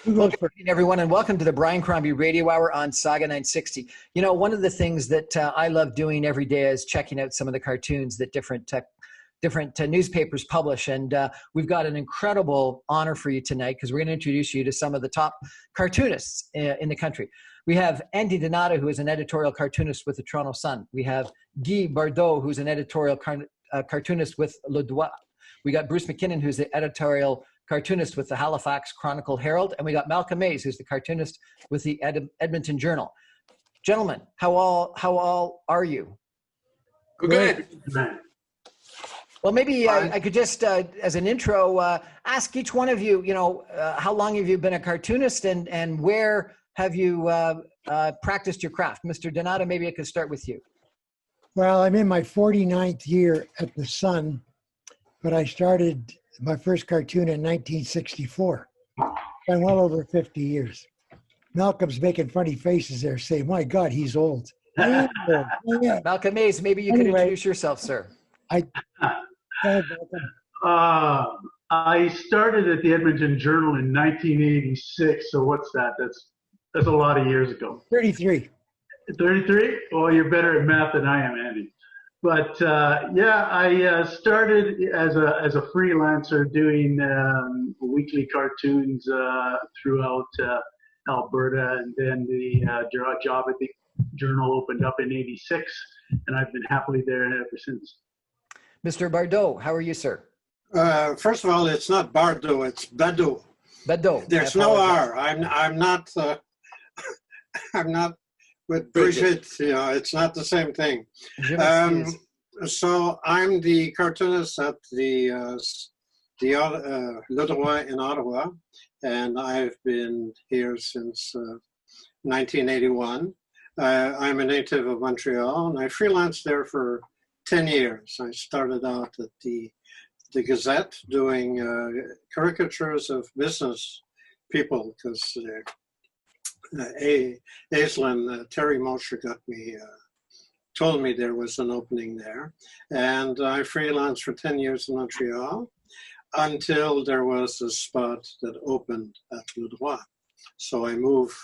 Who Well, goes good first? evening, everyone, and welcome to the Brian Crombie Radio Hour on Saga 960. You know, one of the things that I love doing every day is checking out some of the cartoons that different newspapers publish, and we've got an incredible honor for you tonight because we're going to introduce you to some of the top cartoonists in the country. We have Andy Donato, who is an editorial cartoonist with the Toronto Sun. We have Guy Badeaux, who's an editorial cartoonist with Le Doigt. We got Bruce MacKinnon, who's the editorial cartoonist with the Halifax Chronicle Herald, and we got Malcolm Mays, who's the cartoonist with the Edmonton Journal. Gentlemen, how all are you? Good. Well, maybe I could just, as an intro, ask each one of you, how long have you been a cartoonist and where have you practiced your craft? Mr. Donato, maybe I could start with you. Well, I'm in my 49th year at the Sun, but I started my first cartoon in 1964. Been well over 50 years. Malcolm's making funny faces there, saying, "My God, he's old." I am old. Yeah. Malcolm Mays, maybe you could introduce yourself, sir. Go ahead, Malcolm. I started at the Edmonton Journal in 1986. So what's that? That's a lot of years ago. 33. 33? Well, you're better at math than I am, Andy. But I started as a freelancer doing weekly cartoons throughout Alberta, and then the job at the Journal opened up in '86, and I've been happily there ever since. Mr. Badeaux, how are you, sir? First of all, it's not Badeaux, it's Badeaux. Badeaux. There's no R. I'm not. I'm not with Brigitte. It's not the same thing. So I'm the cartoonist at the Le Droit in Ottawa, and I've been here since 1981. I'm a native of Montreal, and I freelanced there for 10 years. I started out at the Gazette doing caricatures of business people because Aislinn, Terry Mosher told me there was an opening there. And I freelanced for 10 years in Montreal until there was a spot that opened at Le Droit. So I moved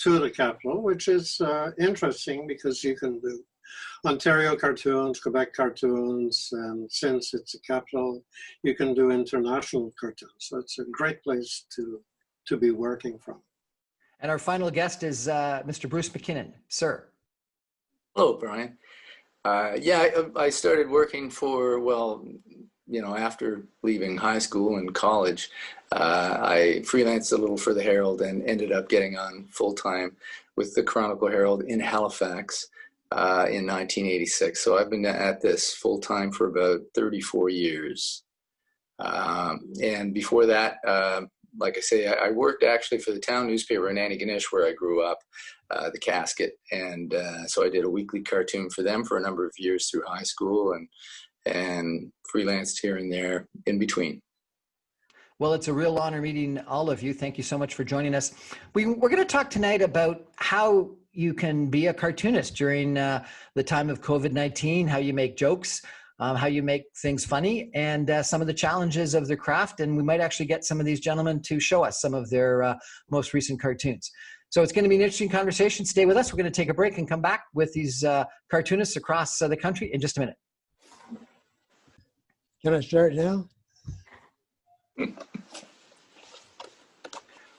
to the capital, which is interesting because you can do Ontario cartoons, Quebec cartoons, and since it's a capital, you can do international cartoons. So it's a great place to be working from. And our final guest is Mr. Bruce MacKinnon. Sir. Hello, Brian. I started working after leaving high school and college, I freelanced a little for the Herald and ended up getting on full-time with the Chronicle Herald in Halifax in 1986. So I've been at this full-time for about 34 years. And before that, like I say, I worked actually for the town newspaper in Antigonish where I grew up, The Casket. And so I did a weekly cartoon for them for a number of years through high school and freelanced here and there in between. Well, it's a real honor meeting all of you. Thank you so much for joining us. We're going to talk tonight about how you can be a cartoonist during the time of COVID-19, how you make jokes, how you make things funny, and some of the challenges of the craft. And we might actually get some of these gentlemen to show us some of their most recent cartoons. So it's going to be an interesting conversation. Stay with us. We're going to take a break and come back with these cartoonists across the country in just a minute. Can I start now?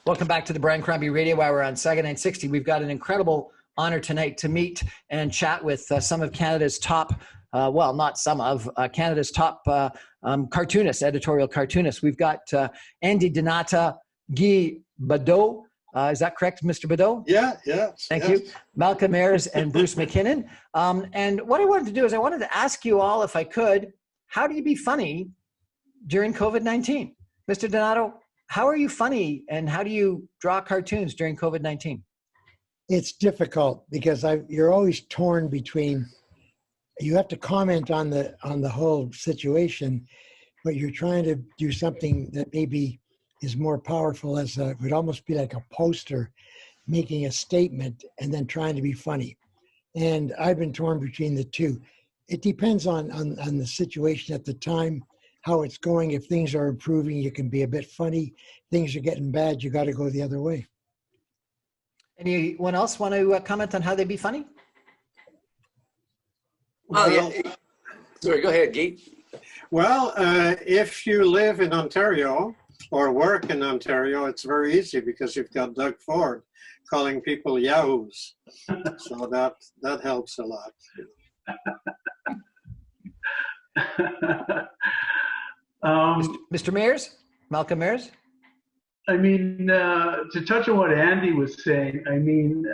Welcome back to the Brian Crombie Radio Hour on Saga 960. We've got an incredible honor tonight to meet and chat with some of Canada's top, Canada's top cartoonists, editorial cartoonists. We've got Andy Donato, Guy Badeaux. Is that correct, Mr. Badeaux? Yeah. Thank you. Malcolm Mays and Bruce MacKinnon. And what I wanted to do is I wanted to ask you all, if I could, how do you be funny during COVID-19? Mr. Donato, how are you funny and how do you draw cartoons during COVID-19? It's difficult because you're always torn between, you have to comment on the whole situation, but you're trying to do something that maybe is more powerful would almost be like a poster making a statement and then trying to be funny. And I've been torn between the two. It depends on the situation at the time. how it's going. If things are improving, you can be a bit funny. Things are getting bad, you got to go the other way. Anyone else want to comment on how they be funny? Oh, yeah. Sorry, go ahead, Gate. Well, if you live in Ontario or work in Ontario, it's very easy because you've got Doug Ford calling people yahoos. So that helps a lot. Mr. Mayers, Malcolm Mayers? I mean, to touch on what Andy was saying, I mean,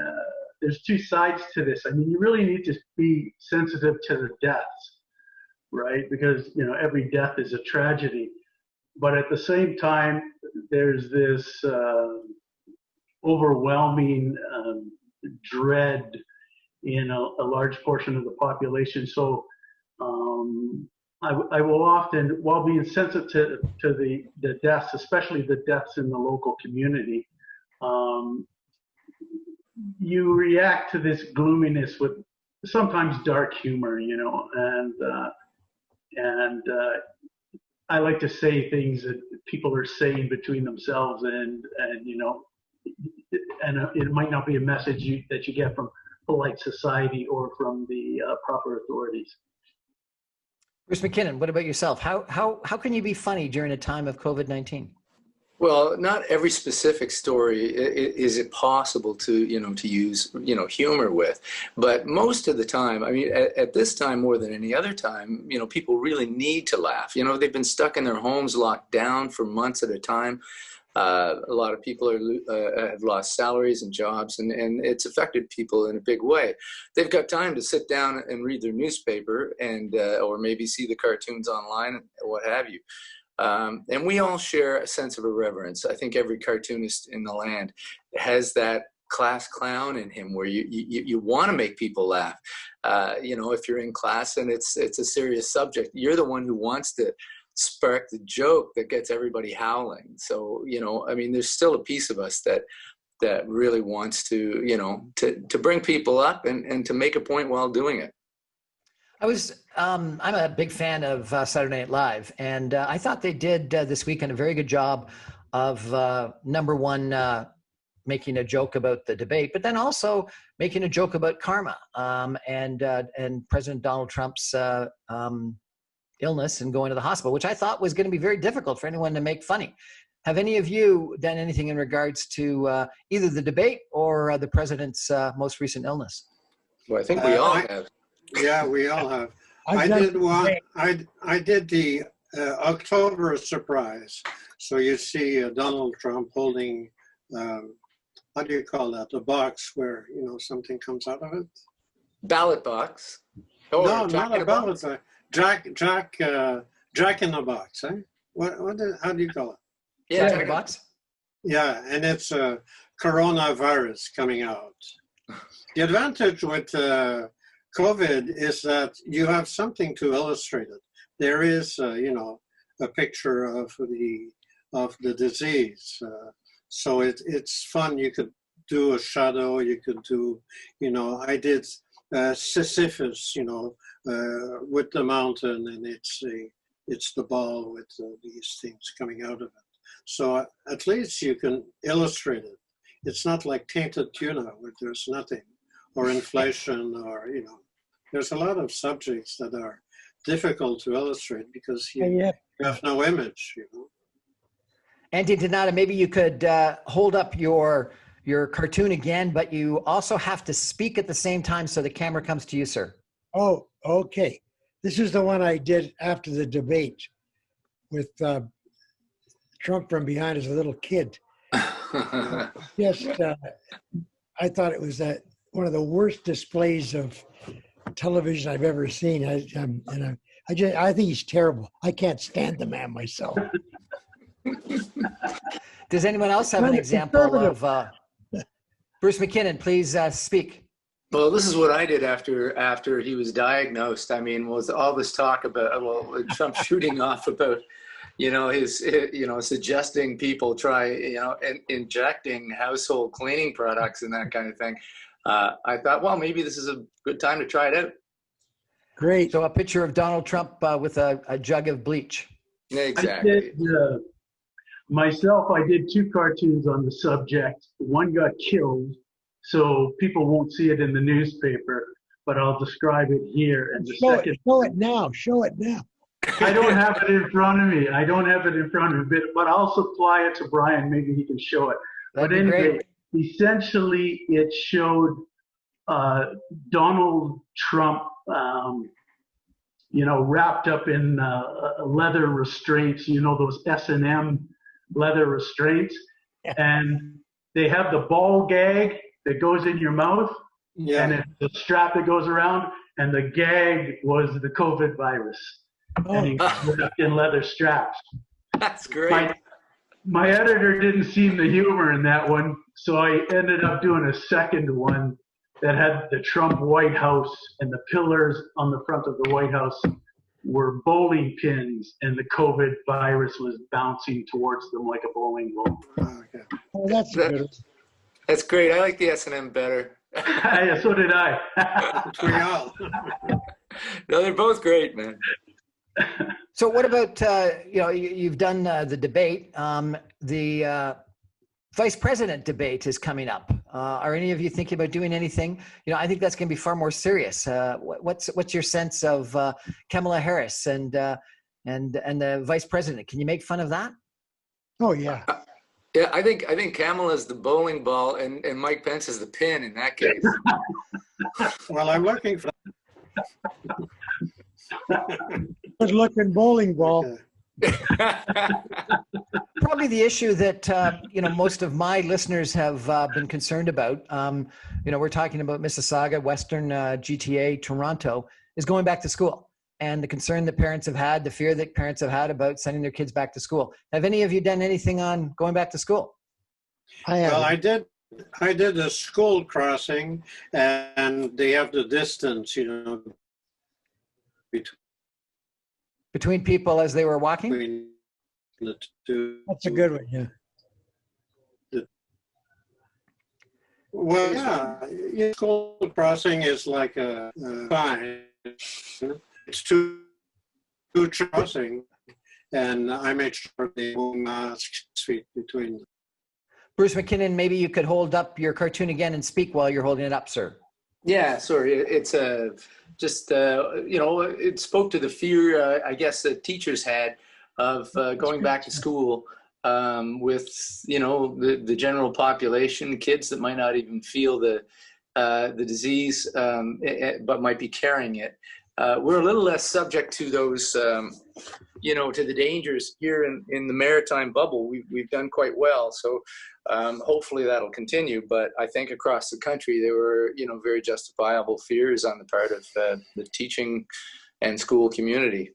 there's two sides to this. I mean, you really need to be sensitive to the deaths, right? Because, you know, every death is a tragedy. But at the same time, there's this overwhelming dread in a large portion of the population. So I will often, while being sensitive to the deaths, especially the deaths in the local community, you react to this gloominess with sometimes dark humor, you know, and I like to say things that people are saying between themselves, and you know, and it might not be a message that you get from polite society or from the proper authorities. Bruce MacKinnon, what about yourself? How can you be funny during a time of COVID-19? Well, not every specific story is it possible to use humor with, but most of the time, I mean, at this time more than any other time, you know, people really need to laugh. You know, they've been stuck in their homes, locked down for months at a time. A lot of people have lost salaries and jobs, and it's affected people in a big way. They've got time to sit down and read their newspaper and or maybe see the cartoons online, or what have you. And we all share a sense of irreverence. I think every cartoonist in the land has that class clown in him, where you want to make people laugh. You know, if you're in class and it's a serious subject, you're the one who wants to spark the joke that gets everybody howling. So, you know, I mean, there's still a piece of us that really wants to, you know, to bring people up and to make a point while doing it. I'm a big fan of Saturday Night Live, and I thought they did this weekend a very good job of number one, making a joke about the debate, but then also making a joke about karma and President Donald Trump's illness and going to the hospital, which I thought was going to be very difficult for anyone to make funny. Have any of you done anything in regards to either the debate or the president's most recent illness? Well, I think we all have. Yeah, we all have. I did one. I did the October surprise. So you see Donald Trump holding, how do you call that? A box where, you know, something comes out of it. Ballot box. Oh, no, not a ballot box. Jack in the box, eh? How do you call it? Yeah, Jack in the box. Yeah, and it's coronavirus coming out. The advantage with COVID is that you have something to illustrate it. There is, you know, a picture of the disease, so it's fun. You could do a shadow. You could do, you know, I did Sisyphus, you know, with the mountain, and it's the ball with these things coming out of it. So at least you can illustrate it. It's not like tainted tuna where there's nothing, or inflation, or, you know, there's a lot of subjects that are difficult to illustrate because you have no image, you know. Andy Donato, maybe you could hold up your cartoon again, but you also have to speak at the same time so the camera comes to you, sir. Oh, okay. This is the one I did after the debate with Trump from behind as a little kid. Just, I thought it was one of the worst displays of television I've ever seen. I think he's terrible. I can't stand the man myself. Does anyone else have an example of Bruce MacKinnon? Please speak. Well, this is what I did after he was diagnosed. I mean, was all this talk about Trump shooting off about, you know, his, you know, suggesting people try, you know, injecting household cleaning products and that kind of thing. I thought, well, maybe this is a good time to try it out. Great. So a picture of Donald Trump with a jug of bleach. Exactly. Myself, I did 2 cartoons on the subject. One got killed, so people won't see it in the newspaper, but I'll describe it here. And the second, show it now. Show it now. I don't have it in front of me. But I'll supply it to Brian. Maybe he can show it. That'd But be anyway, great. essentially, it showed Donald Trump, wrapped up in leather restraints. Those S&M leather restraints, and they have the ball gag that goes in your mouth, and it's the strap that goes around, and the gag was the COVID virus, and he was wrapped in leather straps. That's great. My editor didn't see the humor in that one, so I ended up doing a second one that had the Trump White House, and the pillars on the front of the White House were bowling pins, and the COVID virus was bouncing towards them like a bowling ball. Okay. Oh, that's good. That's great. I like the S&M better. Yeah, so did I. We all. No, they're both great, man. So what about, you've done the debate. The vice president debate is coming up. Are any of you thinking about doing anything? I think that's going to be far more serious. What's your sense of Kamala Harris and the vice president? Can you make fun of that? Oh, yeah. Yeah, I think Kamala's the bowling ball and Mike Pence is the pin in that case. Well, I'm looking for. Good looking bowling ball. Probably the issue that most of my listeners have been concerned about. We're talking about Mississauga, Western GTA, Toronto is going back to school, and the concern that parents have had, the fear that parents have had about sending their kids back to school. Have any of you done anything on going back to school? Well, I did a school crossing, and they have the distance, Between people as they were walking? between the two. That's a good one, yeah. Well, yeah, school crossing is like a fine. It's two crossing, and I made sure they won't 6 feet between them. Bruce MacKinnon, maybe you could hold up your cartoon again and speak while you're holding it up, sir. Yeah, sorry. It's it spoke to the fear, I guess, that teachers had of going back to school with, the general population, kids that might not even feel the disease, but might be carrying it. We're a little less subject to those, to the dangers here in the maritime bubble. We've done quite well. So hopefully that'll continue. But I think across the country, there were, very justifiable fears on the part of the teaching and school community.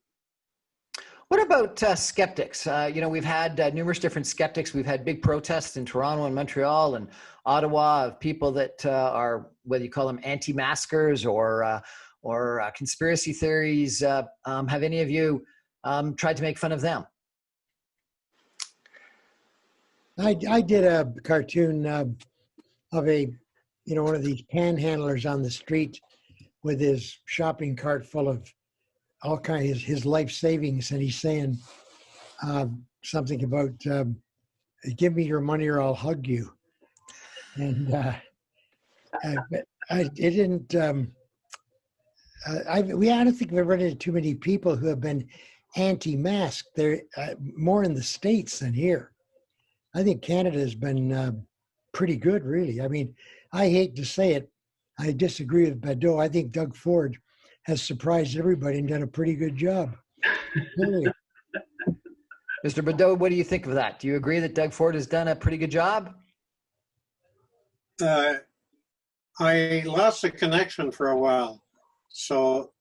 What about skeptics? We've had numerous different skeptics. We've had big protests in Toronto and Montreal and Ottawa of people that are, whether you call them anti-maskers or conspiracy theories. Have any of you tried to make fun of them? I did a cartoon of one of these panhandlers on the street with his shopping cart full of all kinds of his life savings, and he's saying something about give me your money or I'll hug you. And I don't think we've run into too many people who have been anti-mask. They're more in the States than here. I think Canada has been pretty good, really. I mean, I hate to say it. I disagree with Badeaux. I think Doug Ford has surprised everybody and done a pretty good job. Really. Mr. Badeaux, what do you think of that? Do you agree that Doug Ford has done a pretty good job? I lost the connection for a while. So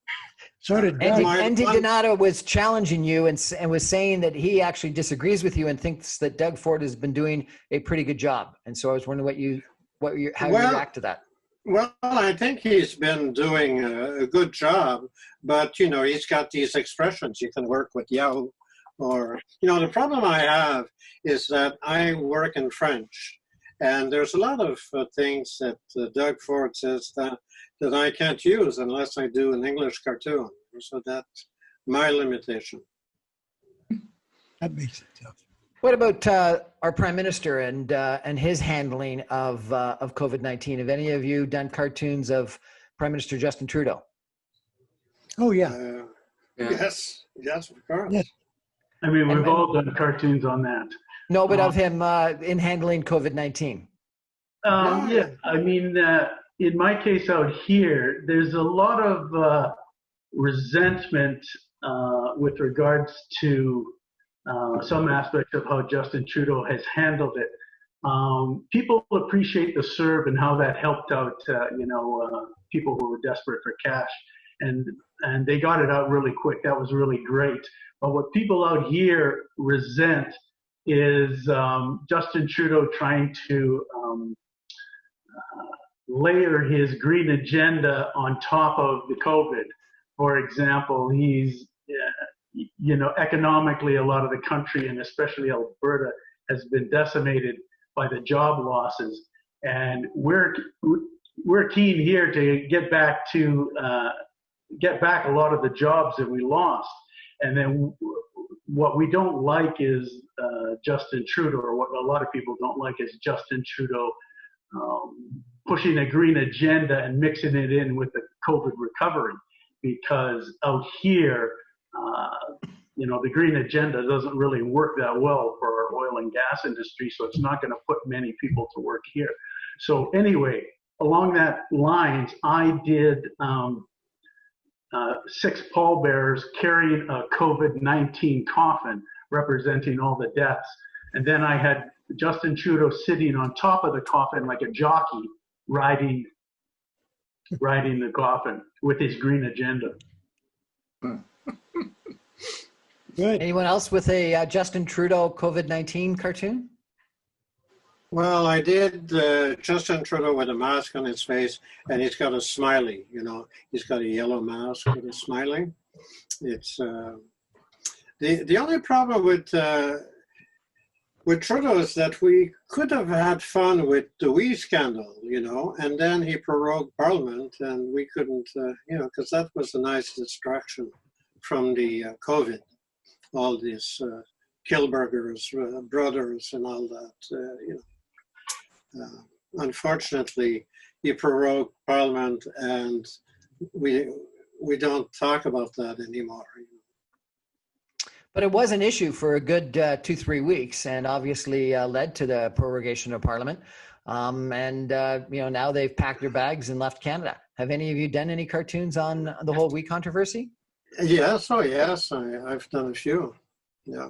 did Doug. Andy Donato was challenging you and was saying that he actually disagrees with you and thinks that Doug Ford has been doing a pretty good job. And so I was wondering how you react to that. Well, I think he's been doing a good job, but, he's got these expressions. You can work with Yahoo or, the problem I have is that I work in French, and there's a lot of things that Doug Ford says that I can't use unless I do an English cartoon. So that's my limitation. That makes it tough. What about our Prime Minister and his handling of COVID-19? Have any of you done cartoons of Prime Minister Justin Trudeau? Oh, yeah. Yes, of course. Yes. I mean, we've all done cartoons on that. No, but of him in handling COVID-19. Yeah, I mean, in my case out here, there's a lot of resentment with regards to some aspects of how Justin Trudeau has handled it. People appreciate the CERB and how that helped out, people who were desperate for cash, and they got it out really quick. That was really great. But what people out here resent is Justin Trudeau trying to layer his green agenda on top of the COVID. For example, he's, economically, a lot of the country, and especially Alberta, has been decimated by the job losses. And we're keen here to get back a lot of the jobs that we lost. And then what we don't like is Justin Trudeau, or what a lot of people don't like is Justin Trudeau pushing a green agenda and mixing it in with the COVID recovery. Because out here, the green agenda doesn't really work that well for our oil and gas industry, so it's not going to put many people to work here. So anyway, along that lines, I did 6 pallbearers carrying a COVID-19 coffin representing all the deaths. And then I had Justin Trudeau sitting on top of the coffin like a jockey riding the coffin with his green agenda. Good. Anyone else with a Justin Trudeau COVID-19 cartoon? Well, I did Justin Trudeau with a mask on his face, and he's got a smiley, he's got a yellow mask with a smiley. It's the only problem with Trudeau is that we could have had fun with the wee scandal, and then he prorogued Parliament, and we couldn't, because that was a nice distraction from the COVID, all these Kilburgers, brothers, and all that, unfortunately, he prorogued Parliament, and we don't talk about that anymore. But it was an issue for a good 2-3 weeks, and obviously led to the prorogation of Parliament. Now they've packed their bags and left Canada. Have any of you done any cartoons on the whole wheat controversy? Yes, I've done a few. Yeah.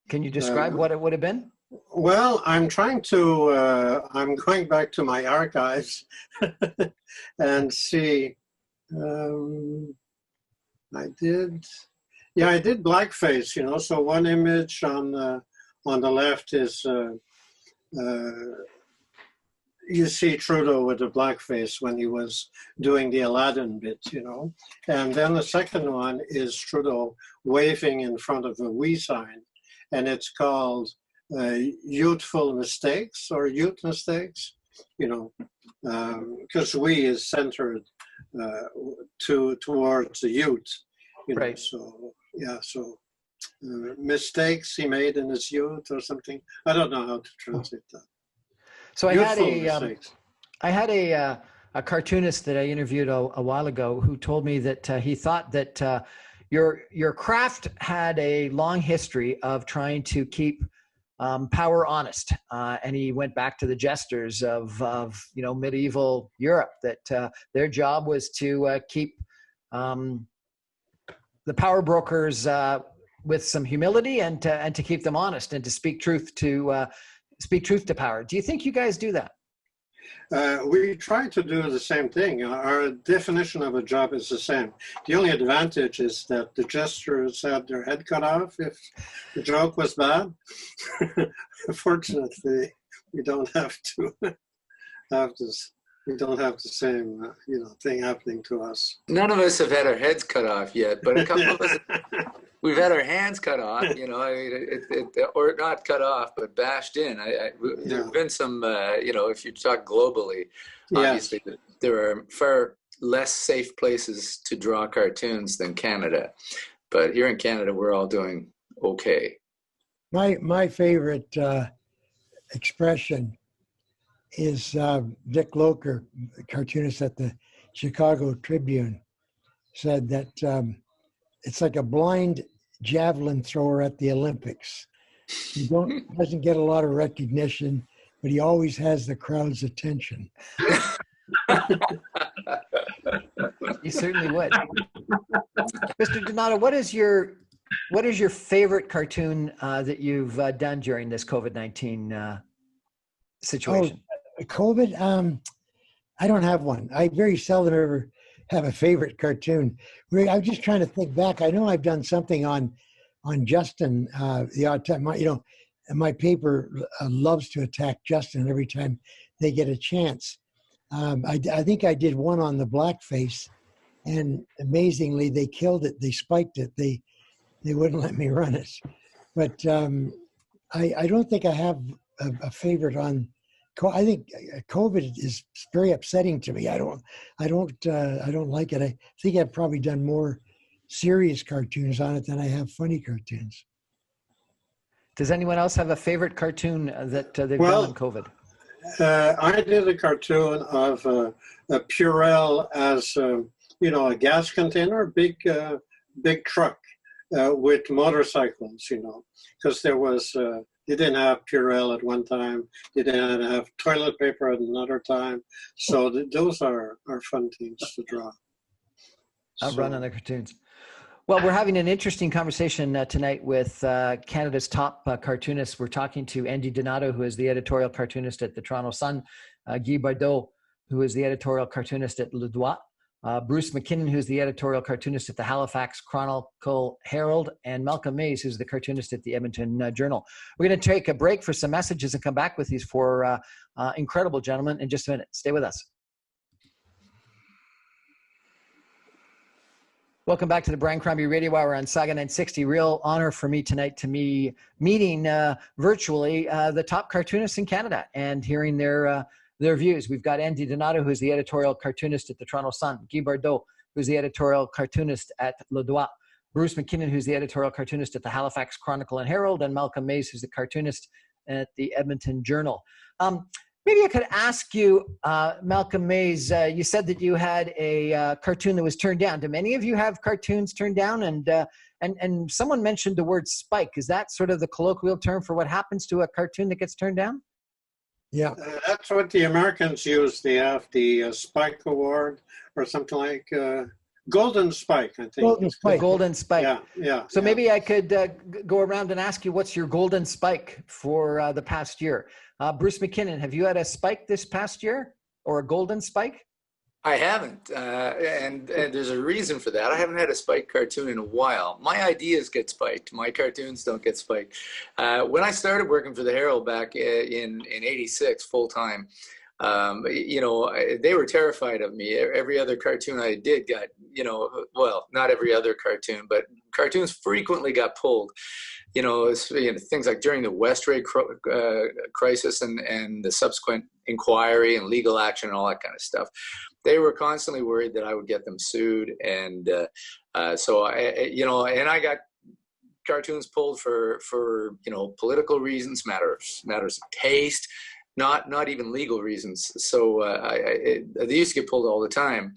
Can you describe what it would have been? Well, I'm trying to, I'm going back to my archives and see, I did blackface, so one image on the left is, you see Trudeau with the blackface when he was doing the Aladdin bit, and then the second one is Trudeau waving in front of a we sign, and it's called youthful mistakes or youth mistakes, because we is centered towards the youth, right. So mistakes he made in his youth or something. I don't know how to translate that. So I had a cartoonist that I interviewed a while ago who told me that he thought that your craft had a long history of trying to keep power honest, and he went back to the jesters of medieval Europe, that their job was to keep the power brokers with some humility and to keep them honest and to speak truth to power. Do you think you guys do that? We try to do the same thing. Our definition of a job is the same. The only advantage is that the jesters had their head cut off if the joke was bad. Fortunately, we don't have this. We don't have the same, thing happening to us. None of us have had our heads cut off yet, but a couple of us, we've had our hands cut off. Or not cut off, but bashed in. There have been some, if you talk globally, obviously there are far less safe places to draw cartoons than Canada. But here in Canada, we're all doing okay. My favorite expression is Dick Loker, cartoonist at the Chicago Tribune, said that it's like a blind javelin thrower at the Olympics. He doesn't get a lot of recognition, but he always has the crowd's attention. You certainly would. Mr. Donato, what is your favorite cartoon that you've done during this COVID-19 situation? Oh, COVID? I don't have one. I very seldom ever have a favorite cartoon. I'm just trying to think back. I know I've done something on Justin the odd time. My paper loves to attack Justin every time they get a chance. I think I did one on the blackface, and amazingly, they killed it. They spiked it. They wouldn't let me run it. But I don't think I have a favorite on. I think COVID is very upsetting to me. I don't like it. I think I've probably done more serious cartoons on it than I have funny cartoons. Does anyone else have a favorite cartoon that they've done on COVID? I did a cartoon of a Purell as a gas container, big truck with motorcycles. Because there was. They didn't have Purell at one time. They didn't have toilet paper at another time. So those are fun things to draw. I'll run on the cartoons. Well, we're having an interesting conversation tonight with Canada's top cartoonists. We're talking to Andy Donato, who is the editorial cartoonist at the Toronto Sun, Guy Badeaux, who is the editorial cartoonist at Le Doigt, Bruce MacKinnon, who's the editorial cartoonist at the Halifax Chronicle Herald, and Malcolm Mays, who's the cartoonist at the Edmonton Journal. We're going to take a break for some messages and come back with these four incredible gentlemen in just a minute. Stay with us. Welcome back to the Brian Crombie Radio Hour on Saga 960. Real honor for me tonight to be meeting virtually the top cartoonists in Canada and hearing their views. We've got Andy Donato, who's the editorial cartoonist at the Toronto Sun, Guy Badeaux, who's the editorial cartoonist at Le Doigt, Bruce MacKinnon, who's the editorial cartoonist at the Halifax Chronicle and Herald, and Malcolm Mays, who's the cartoonist at the Edmonton Journal. Maybe I could ask you, Malcolm Mays, you said that you had a cartoon that was turned down. Do many of you have cartoons turned down? And someone mentioned the word spike. Is that sort of the colloquial term for what happens to a cartoon that gets turned down? Yeah. That's what the Americans use. They have the Spike Award or something like Golden Spike, I think. Golden Spike. The Golden Spike. Yeah. So maybe I could go around and ask you, what's your Golden Spike for the past year? Bruce MacKinnon, have you had a spike this past year or a Golden Spike? I haven't, and there's a reason for that. I haven't had a spiked cartoon in a while. My ideas get spiked. My cartoons don't get spiked. When I started working for the Herald back in '86 full time, they were terrified of me. Every other cartoon I did got, well, not every other cartoon, but cartoons frequently got pulled. Things like during the Westray crisis and the subsequent inquiry and legal action and all that kind of stuff. They were constantly worried that I would get them sued. And so I got cartoons pulled for political reasons, matters of taste, not even legal reasons. So they used to get pulled all the time.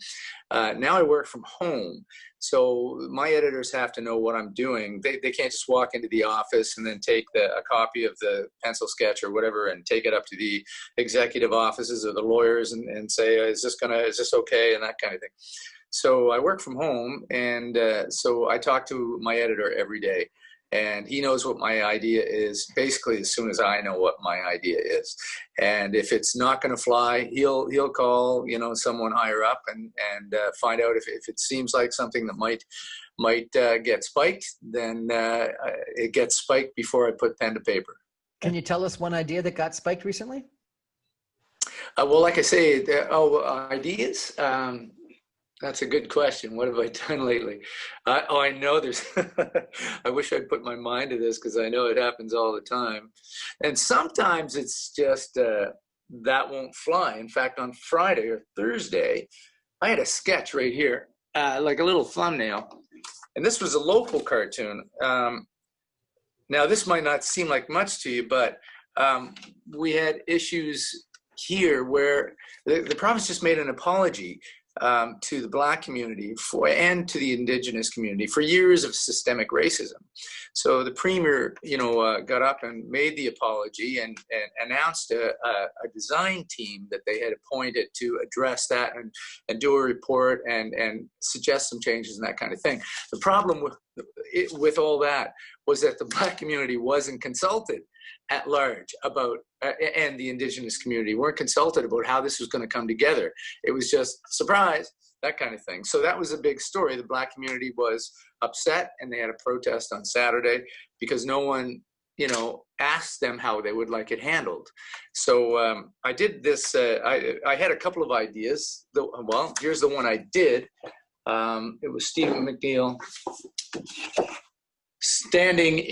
Now I work from home. So my editors have to know what I'm doing. They can't just walk into the office and then take a copy of the pencil sketch or whatever and take it up to the executive offices or the lawyers and say, is this okay, and that kind of thing. So I work from home, and so I talk to my editor every day. And he knows what my idea is basically as soon as I know what my idea is. And if it's not going to fly, he'll call someone higher up and find out if it seems like something that might get spiked. Then it gets spiked before I put pen to paper. Can you tell us one idea that got spiked recently? Well, like I say, ideas. That's a good question. What have I done lately? I know there's, I wish I'd put my mind to this because I know it happens all the time. And sometimes it's just, that won't fly. In fact, on Friday or Thursday, I had a sketch right here, like a little thumbnail. And this was a local cartoon. Now, this might not seem like much to you, but we had issues here where the province just made an apology to the Black community and to the Indigenous community for years of systemic racism. So the Premier, got up and made the apology and announced a design team that they had appointed to address that and do a report and suggest some changes and that kind of thing. The problem with all that was that the Black community wasn't consulted at large about, and the Indigenous community weren't consulted about how this was going to come together. It was just surprise, that kind of thing. So that was a big story. The Black community was upset, and they had a protest on Saturday because no one, asked them how they would like it handled. So I did this. I had a couple of ideas. Well, here's the one I did. It was Stephen McNeil standing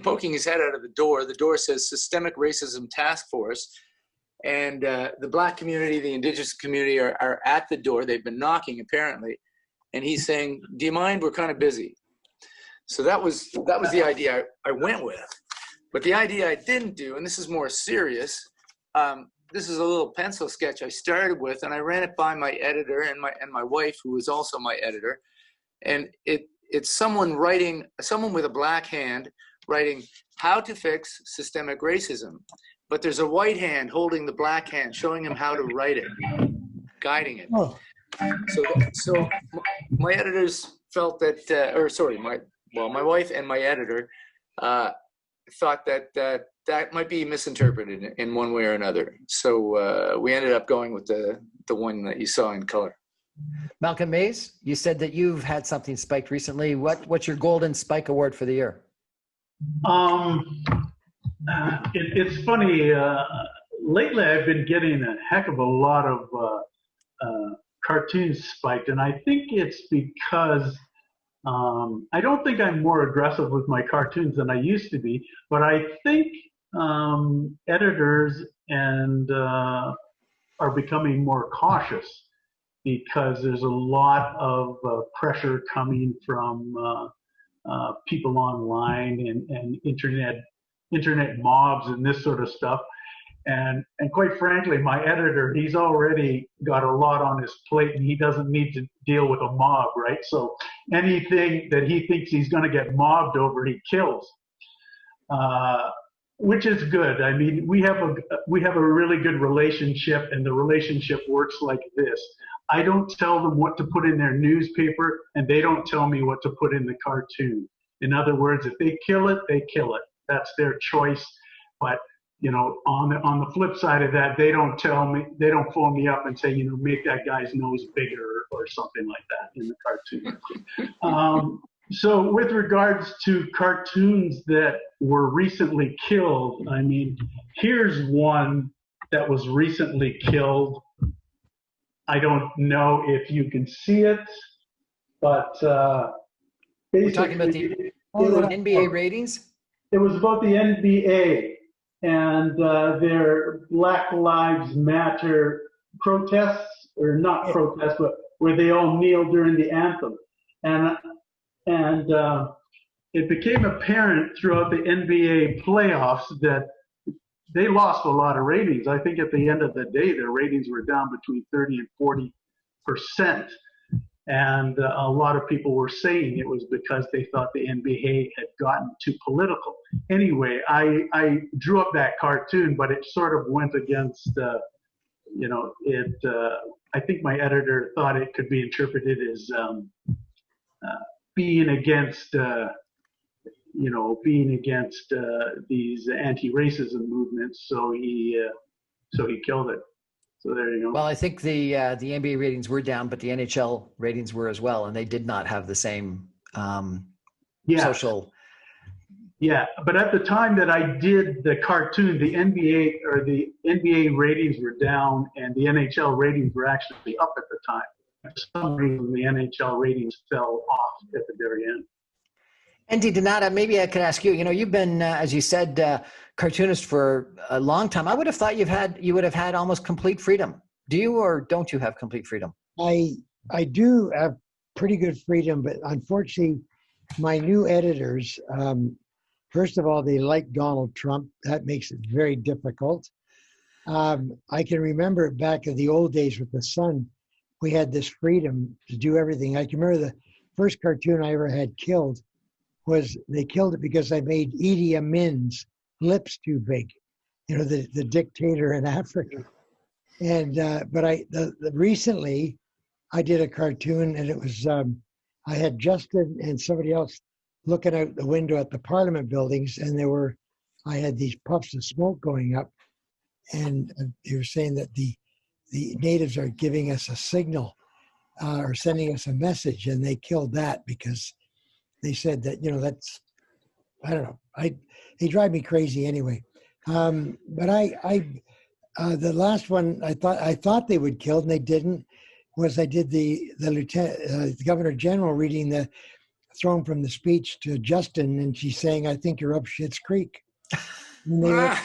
poking his head out of the door. The door says Systemic Racism Task Force. And the Black community, the Indigenous community are at the door. They've been knocking, apparently. And he's saying, do you mind? We're kind of busy. So that was the idea I went with. But the idea I didn't do, and this is more serious, this is a little pencil sketch I started with, and I ran it by my editor and my wife, who was also my editor. And it's someone with a black hand writing how to fix systemic racism. But there's a white hand holding the black hand, showing him how to write it, guiding it. Oh. So my editors felt that, my wife and my editor thought that might be misinterpreted in one way or another. So we ended up going with the one that you saw in color. Malcolm Mays, you said that you've had something spiked recently. What's your Golden Spike Award for the year? It's funny. Lately, I've been getting a heck of a lot of cartoons spiked, and I think it's because I don't think I'm more aggressive with my cartoons than I used to be, but I think editors are becoming more cautious because there's a lot of pressure coming from people online and internet mobs and this sort of stuff. And quite frankly, my editor, he's already got a lot on his plate and he doesn't need to deal with a mob, right? So anything that he thinks he's going to get mobbed over, he kills, which is good. I mean, we have a really good relationship, and the relationship works like this. I don't tell them what to put in their newspaper, and they don't tell me what to put in the cartoon. In other words, if they kill it, they kill it. That's their choice. But on the flip side of that, they don't phone me up and say, make that guy's nose bigger or something like that in the cartoon. So with regards to cartoons that were recently killed, I mean, here's one that was recently killed. I don't know if you can see it, but we're talking about the NBA ratings? It was about the NBA and their Black Lives Matter protests, or not protests, but where they all kneel during the anthem. And it became apparent throughout the NBA playoffs that they lost a lot of ratings. I think at the end of the day, their ratings were down between 30 and 40%. And a lot of people were saying it was because they thought the NBA had gotten too political. Anyway, I drew up that cartoon, but it sort of went against, I think my editor thought it could be interpreted as being against these anti-racism movements. So he killed it. So there you go. Well, I think the NBA ratings were down, but the NHL ratings were as well, and they did not have the same social. Yeah, but at the time that I did the cartoon, the NBA ratings were down, and the NHL ratings were actually up at the time. For some reason, the NHL ratings fell off at the very end. Andy Donata, maybe I could ask you. You've been, as you said, cartoonist for a long time. I would have thought you would have had almost complete freedom. Do you, or don't you have complete freedom? I do have pretty good freedom, but unfortunately, my new editors First of all, they like Donald Trump. That makes it very difficult. I can remember back in the old days with the Sun, we had this freedom to do everything. I can remember the first cartoon I ever had killed was they killed it because I made Idi Amin's lips too big, you know, the dictator in Africa. And but recently I did a cartoon, and it was I had Justin and somebody else looking out the window at the Parliament buildings, and I had these puffs of smoke going up, and they were saying that the natives are giving us a signal or sending us a message, and they killed that because they said that, you know, that's, I don't know, they drive me crazy anyway. But the last one I thought they would kill, and they didn't, was I did the lieutenant, the Governor General reading the thrown from the speech to Justin, and she's saying, "I think you're up Schitt's Creek." And they were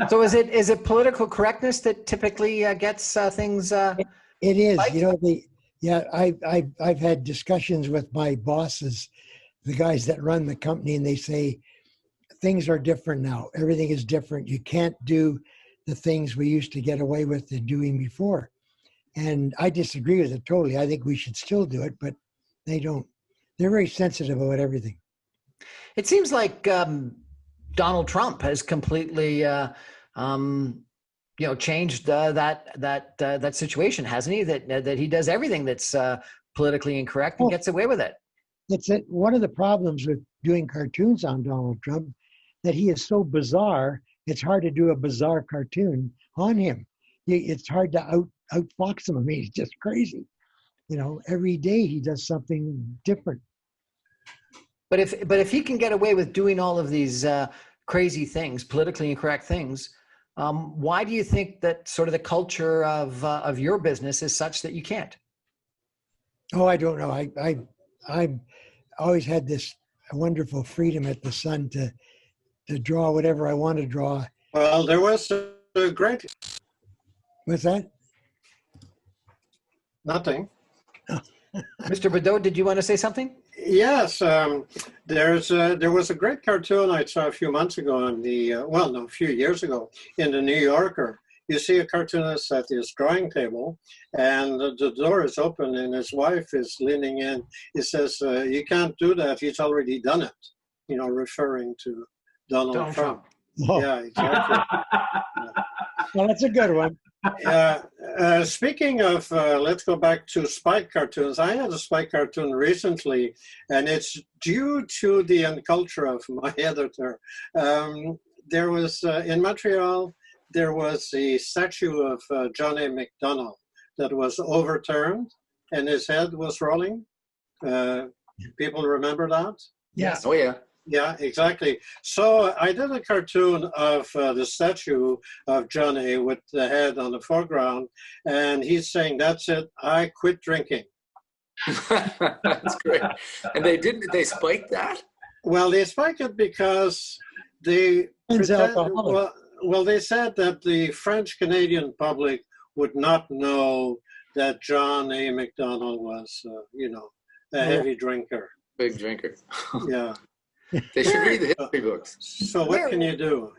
So is it political correctness that typically gets things? It is, you know, I've had discussions with my bosses, the guys that run the company, and they say things are different now. Everything is different. You can't do the things we used to get away with doing before. And I disagree with it totally. I think we should still do it, but they don't. They're very sensitive about everything. It seems like Donald Trump has completely, changed that situation, hasn't he? That he does everything that's politically incorrect and gets away with it. That's it. One of the problems with doing cartoons on Donald Trump, that he is so bizarre. It's hard to do a bizarre cartoon on him. It's hard to outfox him. I mean, he's just crazy. You know, every day he does something different. But if he can get away with doing all of these crazy things, politically incorrect things, why do you think that sort of the culture of your business is such that you can't? Oh, I don't know. I've always had this wonderful freedom at the Sun to draw whatever I want to draw. Well, there was a great... What's that? Nothing. Mr. Badeaux, did you want to say something? Yes, there was a great cartoon I saw a few months ago on a few years ago in the New Yorker. You see a cartoonist at his drawing table, and the door is open, and his wife is leaning in. He says, "You can't do that. He's already done it." You know, referring to Donald Trump. Oh. Yeah, exactly. Well, that's a good one. Speaking of, let's go back to Spike cartoons. I had a Spike cartoon recently, and it's due to the culture of my editor. There was, in Montreal, there was a statue of John A. Macdonald that was overturned, and his head was rolling. People remember that? Yes. Oh, yeah. Yeah, exactly. So I did a cartoon of the statue of John A. with the head on the foreground, and he's saying, "That's it, I quit drinking." That's great. And they spiked that? Well, they spiked it because they they said that the French-Canadian public would not know that John A. Macdonald was, a heavy drinker. Big drinker. Yeah. They should read the history books. So what can you do,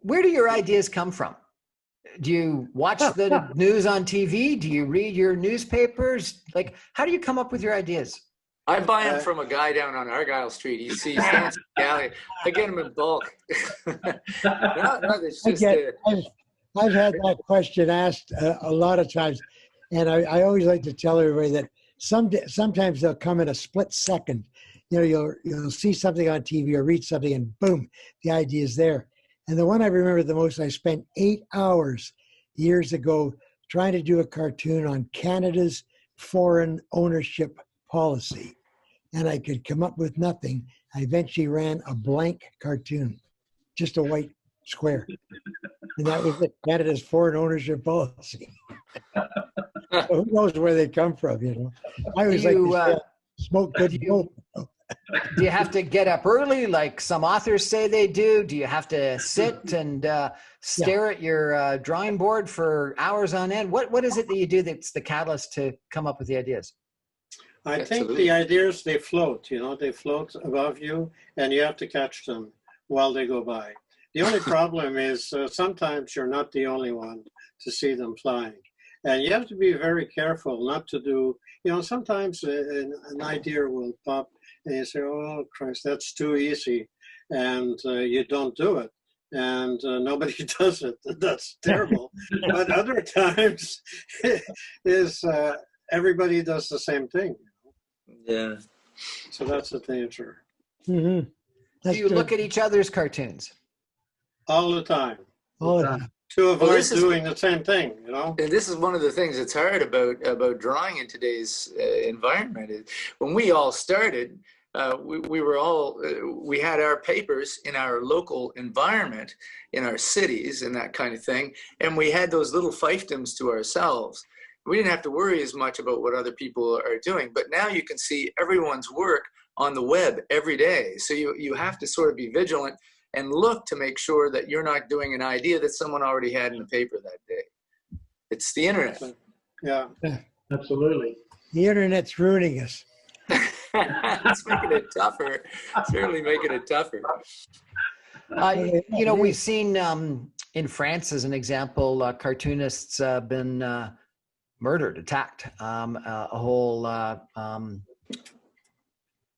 Where do your ideas come from? Do you watch the news on TV? Do you read your newspapers? Like, how do you come up with your ideas? I buy them from a guy down on Argyle Street. He stands in the alley. I get them in bulk. It's just, I've had that question asked a lot of times, and I always like to tell everybody that sometimes they'll come in a split second. You know, you'll see something on TV or read something, and boom, the idea is there. And the one I remember the most, I spent 8 hours years ago trying to do a cartoon on Canada's foreign ownership policy, and I could come up with nothing. I eventually ran a blank cartoon, just a white square, and that was it. Canada's foreign ownership policy. So who knows where they come from? I always like to say, smoke good dope. Do you have to get up early like some authors say they do? Do you have to sit and stare at your drawing board for hours on end? What is it that you do that's the catalyst to come up with the ideas? I think Absolutely. the ideas, they float, they float above you and you have to catch them while they go by. The only problem is sometimes you're not the only one to see them flying. And you have to be very careful not to do, sometimes an idea will pop and you say, oh, Christ, that's too easy. And you don't do it. And nobody does it. That's terrible. But other times is everybody does the same thing. Yeah. So that's the danger. Mm-hmm. Do you look at each other's cartoons? All the time. all the time. To avoid this is- doing the same thing, And this is one of the things that's hard about drawing in today's environment. Is when we all started, we had our papers in our local environment, in our cities and that kind of thing. And we had those little fiefdoms to ourselves. We didn't have to worry as much about what other people are doing. But now you can see everyone's work on the web every day. So you have to sort of be vigilant and look to make sure that you're not doing an idea that someone already had in the paper that day. It's the internet. Yeah. Absolutely. The internet's ruining us. It's making it tougher. Certainly making it tougher. We've seen in France, as an example, cartoonists been murdered, attacked. A whole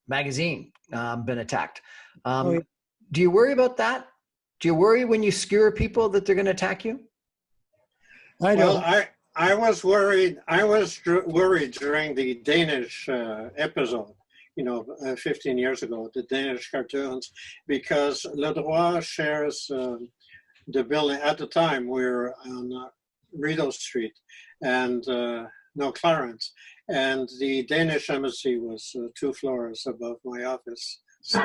magazine been attacked. Do you worry about that? Do you worry when you skewer people that they're going to attack you? I don't. Well, I was worried. I was worried during the Danish episode, 15 years ago, the Danish cartoons, because Le Droit shares the building. At the time, we were on Rideau Street and Clarence, and the Danish embassy was 2 floors above my office. So,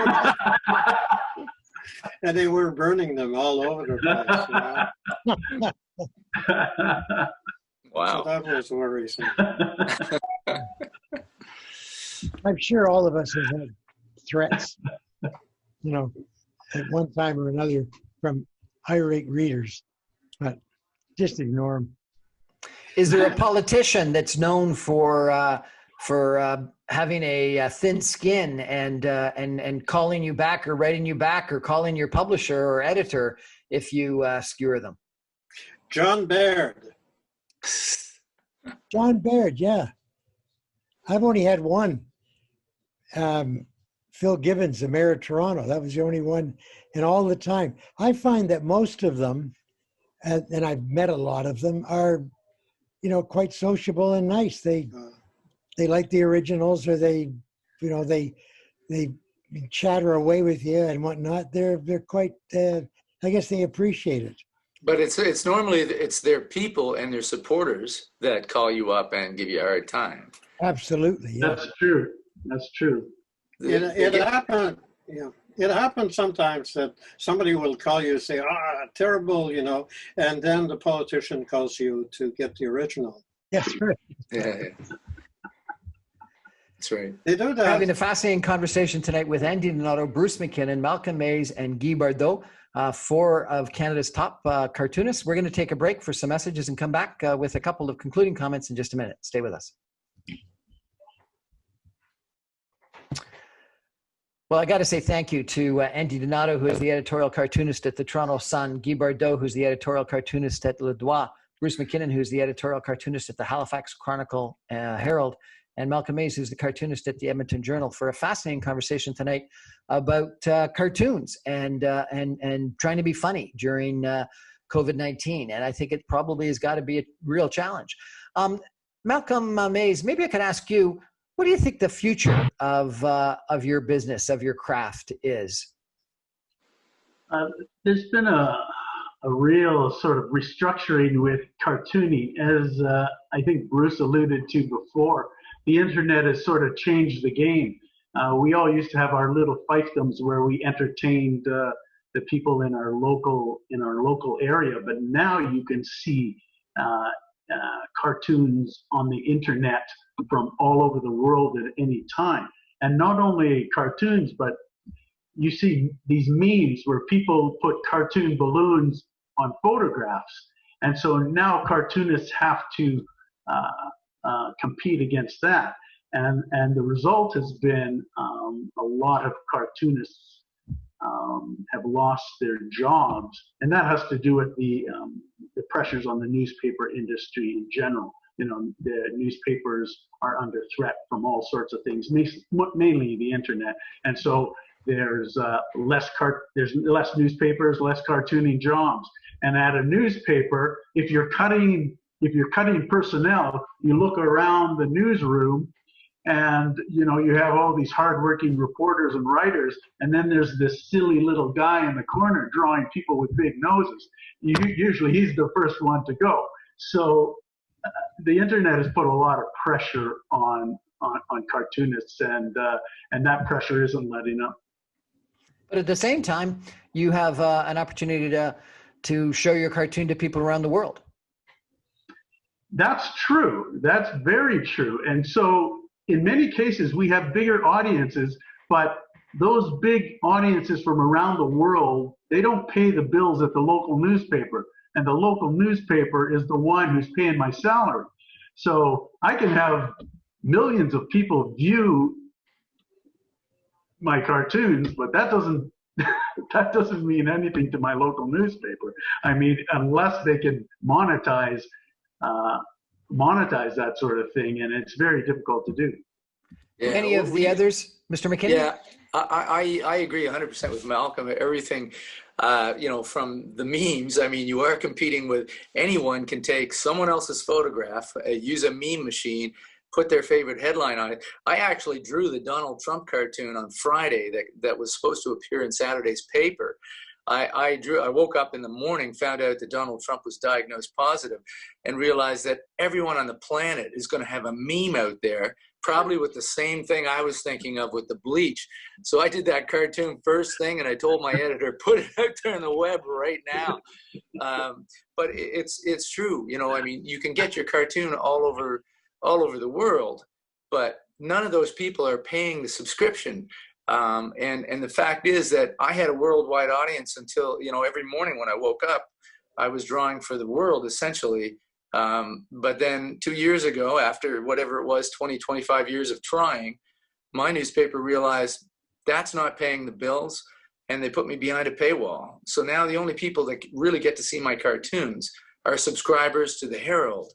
and they were burning them all over the place. Wow. So that was worrisome. I'm sure all of us have had threats, at one time or another from irate readers, but just ignore them. Is there a politician that's known for having a thin skin and calling you back or writing you back or calling your publisher or editor if you skewer them? John Baird. John Baird, yeah. I've only had one. Phil Gibbons, the mayor of Toronto. That was the only one. And all the time. I find that most of them, and I've met a lot of them, are, quite sociable and nice. They like the originals, or they chatter away with you and whatnot. They're quite, I guess they appreciate it. But it's normally their people and their supporters that call you up and give you a hard time. Absolutely, yeah. That's true. That's true. It happened. Yeah, it happens sometimes that somebody will call you and say, terrible, and then the politician calls you to get the original. That's right. Yeah. That's right. They do that. We're having a fascinating conversation tonight with Andy Donato, Bruce MacKinnon, Malcolm Mays, and Guy Badeaux, 4 of Canada's top cartoonists. We're going to take a break for some messages and come back with a couple of concluding comments in just a minute. Stay with us. Well, I got to say thank you to Andy Donato, who is the editorial cartoonist at the Toronto Sun, Guy Badeaux, who's the editorial cartoonist at Le Droit, Bruce MacKinnon, who's the editorial cartoonist at the Halifax Chronicle Herald, and Malcolm Mays, who's the cartoonist at the Edmonton Journal, for a fascinating conversation tonight about cartoons and trying to be funny during COVID-19. And I think it probably has got to be a real challenge. Malcolm Mays, maybe I could ask you, what do you think the future of your business, of your craft is? There's been a real sort of restructuring with cartooning, as I think Bruce alluded to before. The internet has sort of changed the game. We all used to have our little fiefdoms where we entertained the people in our local area, but now you can see cartoons on the internet from all over the world at any time. And not only cartoons, but you see these memes where people put cartoon balloons on photographs. And so now cartoonists have to compete against that. And the result has been a lot of cartoonists have lost their jobs, and that has to do with the pressures on the newspaper industry in general. You know, the newspapers are under threat from all sorts of things, mainly the internet, and so there's less newspapers, less cartooning jobs. And at a newspaper, if you're cutting personnel, you look around the newsroom, and you know, you have all these hardworking reporters and writers, and then there's this silly little guy in the corner drawing people with big noses. Usually he's the first one to go. So the internet has put a lot of pressure on cartoonists, and that pressure isn't letting up. But at the same time, you have an opportunity to show your cartoon to people around the world. That's true. That's very true. And so in many cases, we have bigger audiences, but those big audiences from around the world, they don't pay the bills at the local newspaper. And the local newspaper is the one who's paying my salary. So I can have millions of people view my cartoons, but that doesn't mean anything to my local newspaper. I mean, unless they can monetize that sort of thing, and it's very difficult to do. Yeah, Any of the others, Mr. MacKinnon? Yeah, I agree 100% with Malcolm. Everything, you know, from the memes, I mean, you are competing with, anyone can take someone else's photograph, use a meme machine, put their favorite headline on it. I actually drew the Donald Trump cartoon on Friday that was supposed to appear in Saturday's paper. I woke up in the morning, found out that Donald Trump was diagnosed positive, and realized that everyone on the planet is going to have a meme out there, probably with the same thing I was thinking of with the bleach. So I did that cartoon first thing, and I told my editor, put it out there on the web right now. But it's true. You know, I mean, you can get your cartoon all over the world, but none of those people are paying the subscription. And the fact is that I had a worldwide audience until, you know, every morning when I woke up, I was drawing for the world essentially. But then 2 years ago, after whatever it was, 20, 25 years of trying, my newspaper realized that's not paying the bills, and they put me behind a paywall. So now the only people that really get to see my cartoons are subscribers to the Herald.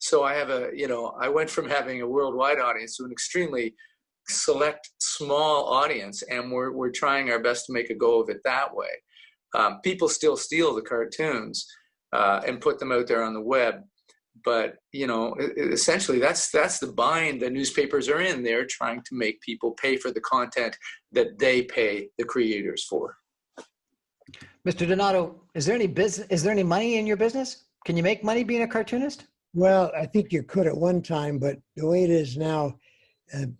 So I have I went from having a worldwide audience to an extremely select small audience, and we're trying our best to make a go of it that way. People still steal the cartoons and put them out there on the web, but you know, essentially that's the bind the newspapers are in. They're trying to make people pay for the content that they pay the creators for. Mr. Donato, is there any money in your business? Can you make money being a cartoonist? Well, I think you could at one time, but the way it is now,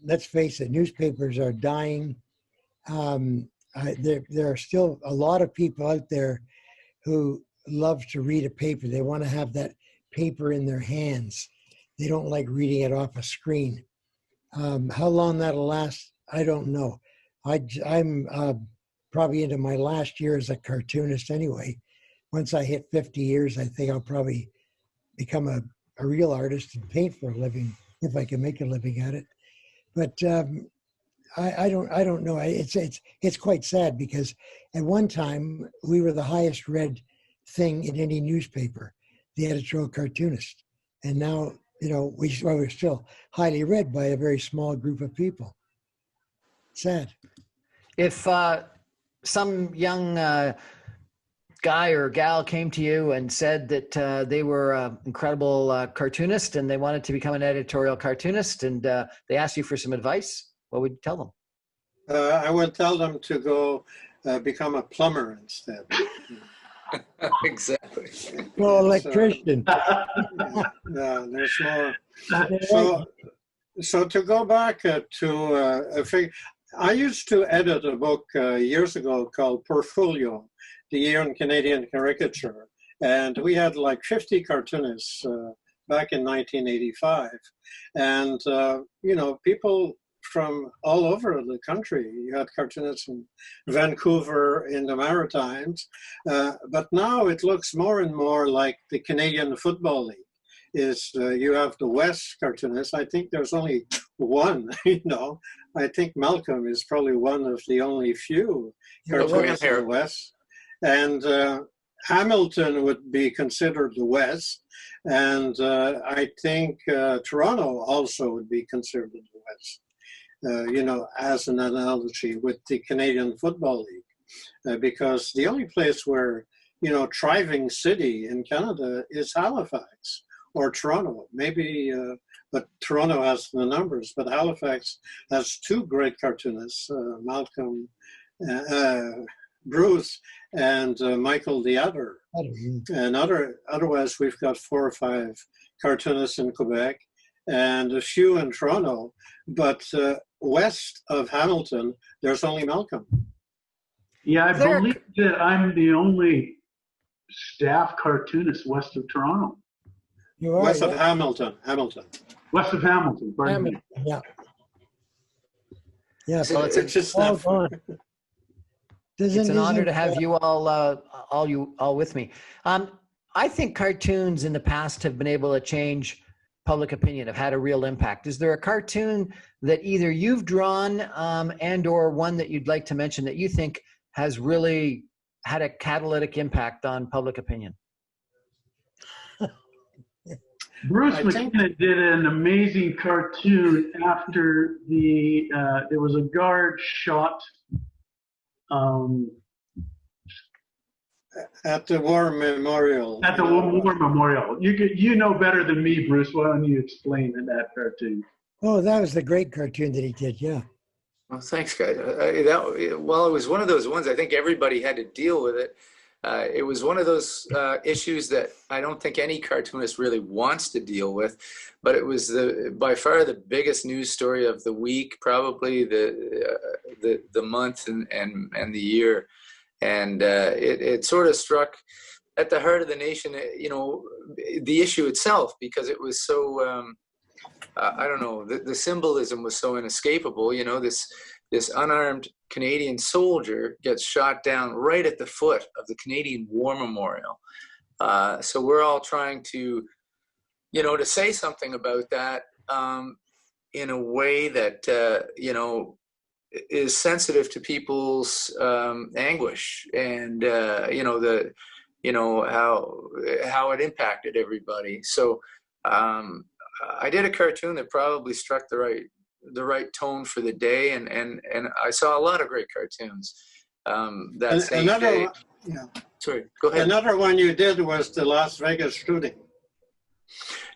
let's face it, newspapers are dying. There are still a lot of people out there who love to read a paper. They want to have that paper in their hands. They don't like reading it off a screen. How long that'll last, I don't know. I'm probably into my last year as a cartoonist anyway. Once I hit 50 years, I think I'll probably become a real artist and paint for a living, if I can make a living at it. But I don't know. It's quite sad, because at one time we were the highest read thing in any newspaper, the editorial cartoonist, and now, you know, we're still highly read by a very small group of people. Sad. If some young guy or gal came to you and said that they were an incredible cartoonist and they wanted to become an editorial cartoonist, and they asked you for some advice, what would you tell them? I would tell them to go become a plumber instead. Exactly. Well, electrician. Yeah, there's more. So to go back to a figure, I used to edit a book years ago called Portfolio, the Year in Canadian Caricature, and we had like 50 cartoonists back in 1985, and you know, people from all over the country. You had cartoonists from Vancouver in the Maritimes, but now it looks more and more like the Canadian Football League. You have the West cartoonists. I think there's only one. I think Malcolm is probably one of the only few cartoonists in the West. And Hamilton would be considered the West. And I think Toronto also would be considered the West. As an analogy with the Canadian Football League, because the only place where, thriving city in Canada is Halifax or Toronto, maybe, but Toronto has the numbers, but Halifax has two great cartoonists, Malcolm, Bruce, and Michael the Adder. And otherwise, we've got 4 or 5 cartoonists in Quebec and a few in Toronto, but west of Hamilton, there's only Malcolm. Yeah, I believe that I'm the only staff cartoonist west of Toronto. You are, West of Hamilton. West of Hamilton, pardon me. Yeah. Yeah, Well, It's just all not gone. It's an honor to have you all with me. I think cartoons in the past have been able to change public opinion, have had a real impact. Is there a cartoon that either you've drawn and or one that you'd like to mention that you think has really had a catalytic impact on public opinion? Bruce MacKinnon did an amazing cartoon after there was a guard shot at the War Memorial. At the War Memorial. You know better than me, Bruce. Why don't you explain that cartoon? Oh, that was the great cartoon that he did, yeah. Well, thanks, guys. It was one of those ones, I think everybody had to deal with it. It was one of those issues that I don't think any cartoonist really wants to deal with, but it was by far the biggest news story of the week, probably the month and the year. And it sort of struck at the heart of the nation, the issue itself, because it was so, I don't know, the symbolism was so inescapable. This unarmed Canadian soldier gets shot down right at the foot of the Canadian War Memorial. So we're all trying to, to say something about that in a way that, is sensitive to people's anguish and how it impacted everybody. So I did a cartoon that probably struck the right tone for the day, and I saw a lot of great cartoons that same day. Sorry, go ahead. Another one you did was the Las Vegas shooting.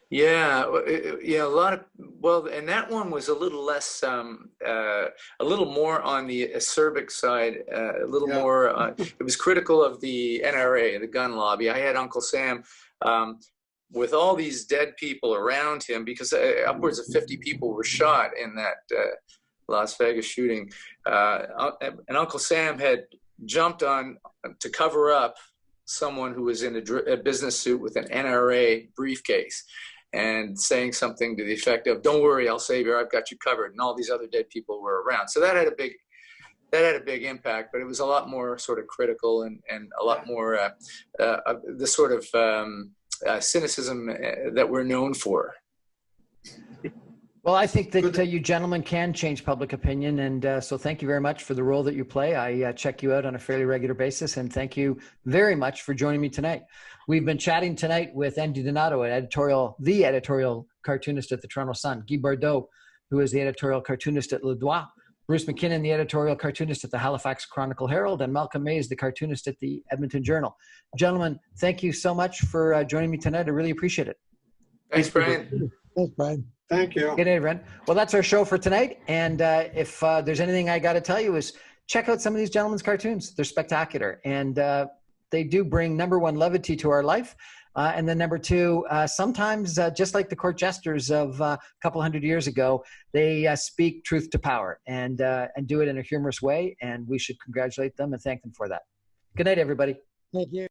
Yeah, a lot of, and that one was a little less, a little more on the acerbic side, a little more, it was critical of the NRA, the gun lobby. I had Uncle Sam with all these dead people around him, because upwards of 50 people were shot in that Las Vegas shooting. And Uncle Sam had jumped on to cover up someone who was in a business suit with an NRA briefcase, and saying something to the effect of, "Don't worry, I'll save you. I've got you covered." And all these other dead people were around. So that had a big impact, but it was a lot more sort of critical and a lot more the sort of cynicism that we're known for. Well, I think that you gentlemen can change public opinion, and so thank you very much for the role that you play. I check you out on a fairly regular basis, and thank you very much for joining me tonight. We've been chatting tonight with Andy Donato, the editorial cartoonist at the Toronto Sun, Guy Badeaux, who is the editorial cartoonist at Le Doigt, Bruce MacKinnon, the editorial cartoonist at the Halifax Chronicle Herald, and Malcolm Mays, the cartoonist at the Edmonton Journal. Gentlemen, thank you so much for joining me tonight. I really appreciate it. Thanks, Brian. Thanks, Brian. Thank you. Good day, everyone. Well, that's our show for tonight. And if there's anything I got to tell you is check out some of these gentlemen's cartoons. They're spectacular. And they do bring, number one, levity to our life. And then number two, sometimes just like the court jesters of a couple hundred years ago, they speak truth to power and do it in a humorous way. And we should congratulate them and thank them for that. Good night, everybody. Thank you.